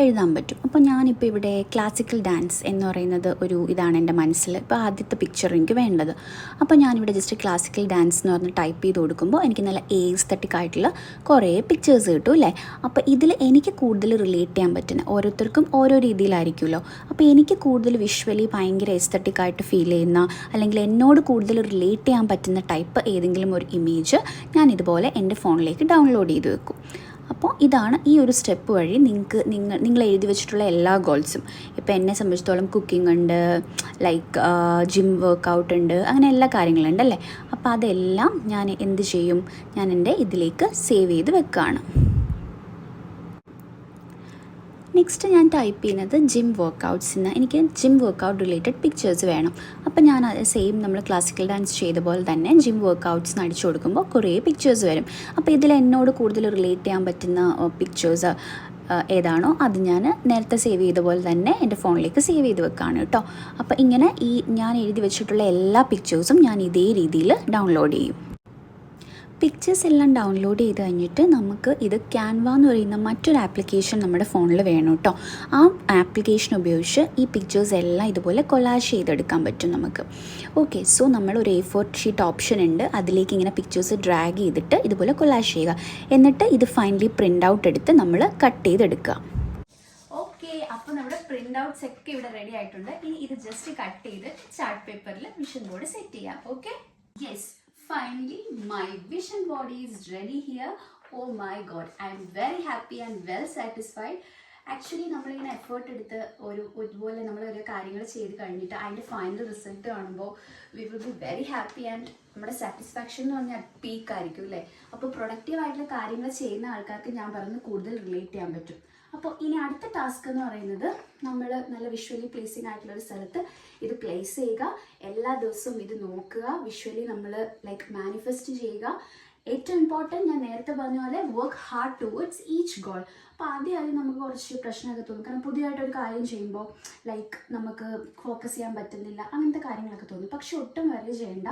എഴുതാൻ പറ്റും. അപ്പോൾ ഞാനിപ്പോൾ ഇവിടെ ക്ലാസിക്കൽ ഡാൻസ് എന്ന് പറയുന്നത് ഒരു ഇതാണ് എൻ്റെ മനസ്സിൽ. ഇപ്പോൾ ആദ്യത്തെ പിക്ചർ എനിക്ക് വേണ്ടത്. അപ്പോൾ ഞാനിവിടെ ജസ്റ്റ് ക്ലാസിക്കൽ ഡാൻസ് എന്ന് പറഞ്ഞ് ടൈപ്പ് ചെയ്ത് കൊടുക്കുമ്പോൾ എനിക്ക് നല്ല എസ്തെറ്റിക് ആയിട്ടുള്ള കുറേ പിക്ചേഴ്സ് കിട്ടും അല്ലേ. അപ്പോൾ ഇതിൽ എനിക്ക് കൂടുതൽ റിലേറ്റ് ചെയ്യാൻ പറ്റുന്ന, ഓരോരുത്തർക്കും ഓരോ രീതിയിലായിരിക്കുമല്ലോ. അപ്പോൾ എനിക്ക് കൂടുതൽ വിഷ്വലി ഭയങ്കര എസ്തെറ്റിക് ആയിട്ട് ഫീൽ ചെയ്യുന്ന, അല്ലെങ്കിൽ എന്നോട് കൂടുതൽ റിലേറ്റ് ചെയ്യാൻ പറ്റുന്ന ടൈപ്പ് ഏതെങ്കിലും ഒരു ഇമേജ് ഞാൻ ഇതുപോലെ എൻ്റെ ഫോണിലേക്ക് ഡൗൺലോഡ് ചെയ്ത് വെക്കും. അപ്പോൾ ഇതാണ് ഈ ഒരു സ്റ്റെപ്പ് വഴി നിങ്ങൾ എഴുതി വെച്ചിട്ടുള്ള എല്ലാ ഗോൾസും. ഇപ്പോൾ എന്നെ സംബന്ധിച്ചിടത്തോളം കുക്കിംഗ് ഉണ്ട്, ലൈക്ക് ജിം വർക്കൗട്ട് ഉണ്ട്, അങ്ങനെ എല്ലാ കാര്യങ്ങളുണ്ട് അല്ലേ. അപ്പോൾ അതെല്ലാം ഞാൻ എന്ത് ചെയ്യും, ഞാൻ എൻ്റെ ഇതിലേക്ക് സേവ് ചെയ്ത് വെക്കുകയാണ്. നെക്സ്റ്റ് ഞാൻ ടൈപ്പ് ചെയ്യുന്നത് ജിം വർക്കൗട്ട്സ് എന്ന്. എനിക്ക് ജിം വർക്കൗട്ട് റിലേറ്റഡ് പിക്ചേഴ്സ് വേണം. അപ്പോൾ ഞാൻ അത് സെയിം നമ്മൾ ക്ലാസിക്കൽ ഡാൻസ് ചെയ്ത പോലെ തന്നെ ജിം വർക്കൗട്ട്സ് അടിച്ചു കൊടുക്കുമ്പോൾ കുറേ പിക്ചേഴ്സ് വരും. അപ്പോൾ ഇതിൽ എന്നോട് കൂടുതൽ റിലേറ്റ് ചെയ്യാൻ പറ്റുന്ന പിക്ചേഴ്സ് ഏതാണോ അത് ഞാൻ നേരത്തെ സേവ് ചെയ്ത പോലെ തന്നെ എൻ്റെ ഫോണിലേക്ക് സേവ് ചെയ്ത് വെക്കുകയാണ് കേട്ടോ. അപ്പോൾ ഇങ്ങനെ ഈ ഞാൻ എഴുതി വെച്ചിട്ടുള്ള എല്ലാ പിക്ചേഴ്സും ഞാൻ ഇതേ രീതിയിൽ ഡൗൺലോഡ് ചെയ്യും. പിക്ചേഴ്സ് എല്ലാം ഡൗൺലോഡ് ചെയ്ത് കഴിഞ്ഞിട്ട് നമുക്ക് ഇത് ക്യാൻവ എന്ന് പറയുന്ന മറ്റൊരു ആപ്ലിക്കേഷൻ നമ്മുടെ ഫോണിൽ വേണം കേട്ടോ. ആ ആപ്ലിക്കേഷൻ ഉപയോഗിച്ച് ഈ പിക്ചേഴ്സ് എല്ലാം ഇതുപോലെ കൊളാഷ് ചെയ്തെടുക്കാൻ പറ്റും നമുക്ക്. ഓക്കെ, സോ നമ്മൾ ഒരു A4 ഷീറ്റ് ഓപ്ഷൻ ഉണ്ട്, അതിലേക്ക് ഇങ്ങനെ പിക്ചേഴ്സ് ഡ്രാഗ് ചെയ്തിട്ട് ഇതുപോലെ കൊളാഷ് ചെയ്യുക. എന്നിട്ട് ഇത് ഫൈനലി പ്രിൻ്റ് ഔട്ട് എടുത്ത് നമ്മൾ കട്ട് ചെയ്തെടുക്കുക. ഓക്കെ, അപ്പോൾ നമ്മുടെ പ്രിൻ്റ് ഔട്ട്സ് ഒക്കെ ഇവിടെ റെഡി ആയിട്ടുണ്ട്. ഇനി ഇത് ജസ്റ്റ് കട്ട് ചെയ്ത് ചാർട്ട് പേപ്പറിൽ വിഷൻ ബോർഡ് സെറ്റ് ചെയ്യാം. Okay, yes, finally my vision board is ready here. Oh my god, I am very happy and well satisfied. Actually നമ്മളിങ്ങനെ എഫേർട്ട് എടുത്ത് ഇതുപോലെ നമ്മളൊരു കാര്യങ്ങൾ ചെയ്ത് കഴിഞ്ഞിട്ട് അതിൻ്റെ ഫൈനൽ റിസൾട്ട് കാണുമ്പോൾ we will be very happy and നമ്മുടെ സാറ്റിസ്ഫാക്ഷൻ എന്ന് പറഞ്ഞാൽ പീക്ക് ആയിരിക്കും അല്ലേ. അപ്പോൾ പ്രൊഡക്റ്റീവായിട്ടുള്ള കാര്യങ്ങൾ ചെയ്യുന്ന ആൾക്കാർക്ക് ഞാൻ പറയുന്നത് കൂടുതൽ റിലേറ്റ് ചെയ്യാൻ പറ്റും. അപ്പോൾ ഇനി അടുത്ത ടാസ്ക് എന്ന് പറയുന്നത് നമ്മൾ നല്ല വിഷ്വലി പ്ലേസിങ് ആയിട്ടുള്ളൊരു സ്ഥലത്ത് ഇത് പ്ലേസ് ചെയ്യുക. എല്ലാ ദിവസവും ഇത് നോക്കുക, വിഷ്വലി നമ്മൾ ലൈക്ക് മാനിഫെസ്റ്റ് ചെയ്യുക. ഏറ്റവും ഇമ്പോർട്ടൻറ്റ്, ഞാൻ നേരത്തെ പറഞ്ഞ പോലെ work hard towards each goal. അപ്പോൾ ആദ്യം നമുക്ക് കുറച്ച് പ്രശ്നമൊക്കെ തോന്നും, കാരണം പുതിയതായിട്ടൊരു കാര്യം ചെയ്യുമ്പോൾ ലൈക്ക് നമുക്ക് ഫോക്കസ് ചെയ്യാൻ പറ്റുന്നില്ല, അങ്ങനത്തെ കാര്യങ്ങളൊക്കെ തോന്നും. പക്ഷെ ഒട്ടും വരെ ചെയ്യേണ്ട,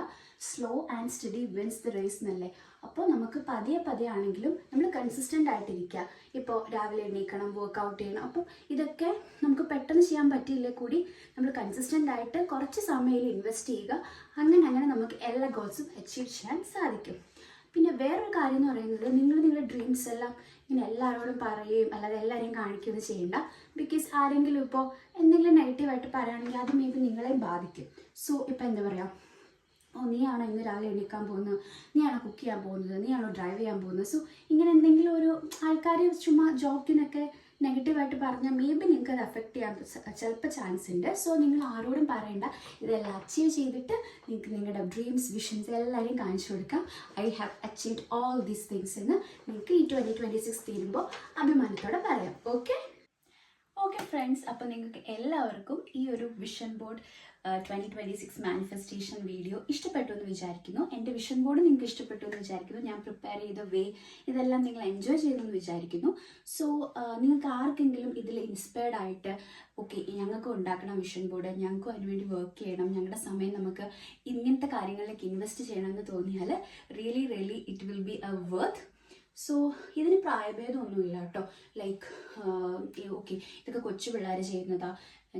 slow and steady wins the race എന്നല്ലേ. അപ്പോൾ നമുക്ക് പതിയെ ആണെങ്കിലും നമ്മൾ കൺസിസ്റ്റൻ്റ് ആയിട്ടിരിക്കുക. ഇപ്പോൾ രാവിലെ എണീക്കണം, വർക്കൗട്ട് ചെയ്യണം. അപ്പോൾ ഇതൊക്കെ നമുക്ക് പെട്ടെന്ന് ചെയ്യാൻ പറ്റിയില്ലേ കൂടി നമ്മൾ കൺസിസ്റ്റൻ്റ് ആയിട്ട് കുറച്ച് സമയം ഇൻവെസ്റ്റ് ചെയ്യുക. അങ്ങനെ നമുക്ക് എല്ലാ ഗോൾസും അച്ചീവ് ചെയ്യാൻ സാധിക്കും. പിന്നെ വേറൊരു കാര്യം എന്ന് പറയുന്നത്, നിങ്ങളുടെ ഡ്രീംസ് എല്ലാം ഇങ്ങനെ എല്ലാവരോടും പറയുകയും അല്ലാതെ എല്ലാവരെയും കാണിക്കുകയൊന്നും ചെയ്യേണ്ട. ബിക്കോസ് ആരെങ്കിലും ഇപ്പോൾ എന്തെങ്കിലും നെഗറ്റീവായിട്ട് പറയുകയാണെങ്കിൽ അത് മേ ബി നിങ്ങളെയും ബാധിക്കും. സോ ഇപ്പോൾ എന്താ പറയുക, നീയാണോ ഇന്ന് രാവിലെ എണീക്കാൻ പോകുന്നത്, നീയാണോ കുക്ക് ചെയ്യാൻ പോകുന്നത്, നീയാണോ ഡ്രൈവ് ചെയ്യാൻ പോകുന്നത്. സോ ഇങ്ങനെ എന്തെങ്കിലും ഒരു ആൾക്കാർ ചുമ്മാ ജോക്കിനൊക്കെ നെഗറ്റീവായിട്ട് പറഞ്ഞാൽ മേ ബി നിങ്ങൾക്ക് അത് അഫക്റ്റ് ചെയ്യാൻ ചിലപ്പോൾ ചാൻസ് ഉണ്ട്. സോ നിങ്ങൾ ആരോടും പറയേണ്ട, ഇതെല്ലാം അച്ചീവ് ചെയ്തിട്ട് നിങ്ങൾക്ക് നിങ്ങളുടെ ഡ്രീംസ്, വിഷൻസ് എല്ലാവരെയും കാണിച്ചു കൊടുക്കാം. I have achieved all these things എന്ന് നിങ്ങൾക്ക് ഈ 2026 തീരുമ്പോൾ അഭിമാനത്തോടെ പറയാം. ഓക്കെ ഫ്രണ്ട്സ്, അപ്പോൾ നിങ്ങൾക്ക് എല്ലാവർക്കും ഈ ഒരു വിഷൻ ബോർഡ് 2026 മാനിഫെസ്റ്റേഷൻ വീഡിയോ ഇഷ്ടപ്പെട്ടു എന്ന് വിചാരിക്കുന്നു. എൻ്റെ വിഷൻ ബോർഡ് നിങ്ങൾക്ക് ഇഷ്ടപ്പെട്ടു എന്ന് വിചാരിക്കുന്നു. ഞാൻ പ്രിപ്പയർ ചെയ്ത വേ ഇതെല്ലാം നിങ്ങൾ എൻജോയ് ചെയ്തെന്ന് വിചാരിക്കുന്നു. സോ നിങ്ങൾക്ക് ആർക്കെങ്കിലും ഇതിൽ ഇൻസ്പയർഡ് ആയിട്ട് ഓക്കെ ഞങ്ങൾക്ക് ഉണ്ടാക്കണം വിഷൻ ബോർഡ്, ഞങ്ങൾക്കും അതിനുവേണ്ടി വർക്ക് ചെയ്യണം, ഞങ്ങളുടെ സമയം നമുക്ക് ഇങ്ങനത്തെ കാര്യങ്ങളിലേക്ക് ഇൻവെസ്റ്റ് ചെയ്യണമെന്ന് തോന്നിയാൽ really it will be A worth. So ഇതിന് പ്രായഭേദമൊന്നുമില്ല കേട്ടോ. ലൈക്ക് ഓക്കെ ഇതൊക്കെ കൊച്ചു പിള്ളേർ ചെയ്യുന്നതാ,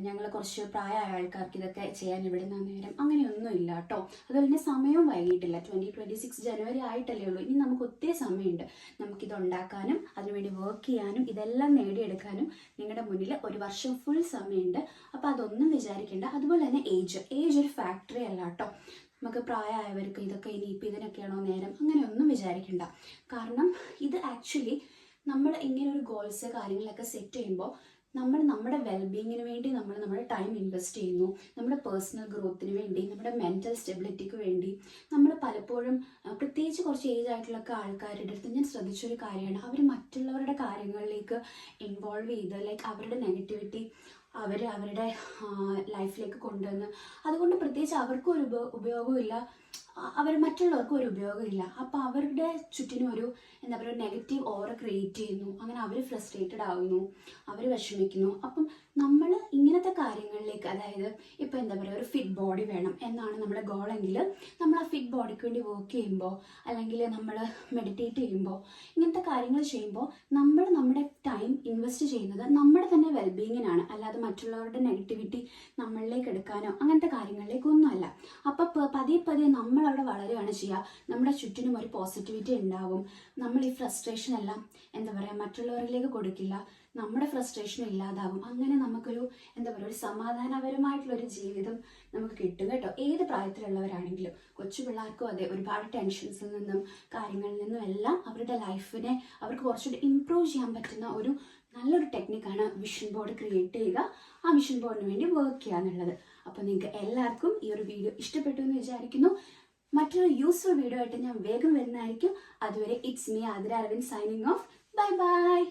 ഞങ്ങൾ കുറച്ച് പ്രായമായ ആൾക്കാർക്ക് ഇതൊക്കെ ചെയ്യാൻ ഇവിടെ നിന്ന് നേരം, അങ്ങനെയൊന്നും ഇല്ല കേട്ടോ. അതുപോലെ തന്നെ സമയവും വൈകിട്ടില്ല. 2026 ജനുവരി ആയിട്ടല്ലേ ഉള്ളൂ. ഇനി നമുക്ക് ഒത്തിരി സമയമുണ്ട്. നമുക്കിത് ഉണ്ടാക്കാനും അതിനുവേണ്ടി വർക്ക് ചെയ്യാനും ഇതെല്ലാം നേടിയെടുക്കാനും നിങ്ങളുടെ മുന്നിൽ ഒരു വർഷം ഫുൾ സമയമുണ്ട്. അപ്പോൾ അതൊന്നും വിചാരിക്കേണ്ട. അതുപോലെ തന്നെ ഏജ് ഒരു ഫാക്ടറി അല്ല കേട്ടോ. നമുക്ക് പ്രായമായവർക്ക് ഇതൊക്കെ ഇനിയിപ്പോൾ ഇതിനൊക്കെയാണോ നേരം, അങ്ങനെയൊന്നും വിചാരിക്കേണ്ട. കാരണം ഇത് ആക്ച്വലി നമ്മൾ ഇങ്ങനെ ഒരു ഗോൾസ് കാര്യങ്ങളൊക്കെ സെറ്റ് ചെയ്യുമ്പോൾ നമ്മുടെ വെൽബീയിങ്ങിന് വേണ്ടി നമ്മുടെ ടൈം ഇൻവെസ്റ്റ് ചെയ്യുന്നു, നമ്മുടെ പേഴ്സണൽ ഗ്രോത്തിന് വേണ്ടി, നമ്മുടെ മെൻറ്റൽ സ്റ്റെബിലിറ്റിക്ക് വേണ്ടി. നമ്മൾ പലപ്പോഴും പ്രത്യേകിച്ച് കുറച്ച് ഏജ് ആയിട്ടുള്ളൊക്കെ ആൾക്കാരുടെ അടുത്ത് ഞാൻ ശ്രദ്ധിച്ചൊരു കാര്യമാണ്, അവർ മറ്റുള്ളവരുടെ കാര്യങ്ങളിലേക്ക് ഇൻവോൾവ് ചെയ്ത് ലൈക്ക് അവരുടെ നെഗറ്റിവിറ്റി അവരുടെ ലൈഫിലേക്ക് കൊണ്ടുവന്ന് അതുകൊണ്ട് പ്രത്യേകിച്ച് അവർക്കും ഒരു ഉപയോഗമില്ല, അവർ മറ്റുള്ളവർക്ക് ഒരു ഉപയോഗമില്ല. അപ്പോൾ അവരുടെ ചുറ്റിനും ഒരു എന്താ പറയുക നെഗറ്റീവ് ഓറ ക്രിയേറ്റ് ചെയ്യുന്നു. അങ്ങനെ അവർ ഫ്രസ്ട്രേറ്റഡ് ആവുന്നു, അവർ വിഷമിക്കുന്നു. അപ്പം നമ്മൾ ഇങ്ങനത്തെ കാര്യങ്ങളിലേക്ക്, അതായത് ഇപ്പം എന്താ പറയുക, ഒരു ഫിറ്റ് ബോഡി വേണം എന്നാണ് നമ്മുടെ ഗോളെങ്കിൽ നമ്മൾ ആ ഫിറ്റ് ബോഡിക്ക് വേണ്ടി വർക്ക് ചെയ്യുമ്പോൾ, അല്ലെങ്കിൽ നമ്മൾ മെഡിറ്റേറ്റ് ചെയ്യുമ്പോൾ, ഇങ്ങനത്തെ കാര്യങ്ങൾ ചെയ്യുമ്പോൾ നമ്മൾ നമ്മുടെ ടൈം ഇൻവെസ്റ്റ് ചെയ്യുന്നത് നമ്മുടെ തന്നെ വെൽബീയിങ്ങിനാണ്, അല്ലാതെ മറ്റുള്ളവരുടെ നെഗറ്റിവിറ്റി നമ്മളിലേക്ക് എടുക്കാനോ അങ്ങനത്തെ കാര്യങ്ങളിലേക്കൊന്നുമല്ല. അപ്പോൾ പതിയെ പതിയെ നമ്മളവിടെ വളരുകയാണ് ചെയ്യുക. നമ്മുടെ ചുറ്റിനും ഒരു പോസിറ്റിവിറ്റി ഉണ്ടാവും. നമ്മൾ ഈ ഫ്രസ്ട്രേഷൻ എല്ലാം എന്താ പറയുക മറ്റുള്ളവരിലേക്ക് കൊടുക്കില്ല, നമ്മുടെ ഫ്രസ്ട്രേഷൻ ഇല്ലാതാവും. അങ്ങനെ നമുക്കൊരു എന്താ പറയുക ഒരു സമാധാനപരമായിട്ടുള്ളൊരു ജീവിതം നമുക്ക് കിട്ടും കേട്ടോ. ഏത് പ്രായത്തിലുള്ളവരാണെങ്കിലും, കൊച്ചു പിള്ളേർക്കും അതെ, ഒരുപാട് ടെൻഷൻസിൽ നിന്നും കാര്യങ്ങളിൽ നിന്നും എല്ലാം അവരുടെ ലൈഫിനെ അവർക്ക് കുറച്ചുകൂടി ഇമ്പ്രൂവ് ചെയ്യാൻ പറ്റുന്ന ഒരു നല്ലൊരു ടെക്നിക്കാണ് വിഷൻ ബോർഡ് ക്രിയേറ്റ് ചെയ്യുക, ആ വിഷൻ ബോർഡിന് വേണ്ടി വർക്ക് ചെയ്യുക എന്നുള്ളത്. അപ്പോൾ നിങ്ങൾക്ക് എല്ലാവർക്കും ഈ ഒരു വീഡിയോ ഇഷ്ടപ്പെട്ടു എന്ന് വിചാരിക്കുന്നു. മറ്റൊരു യൂസ്ഫുൾ വീഡിയോ ആയിട്ട് ഞാൻ വേഗം വരുന്നതായിരിക്കും. അതുവരെ it's me Athira Aravind signing off. Bye by.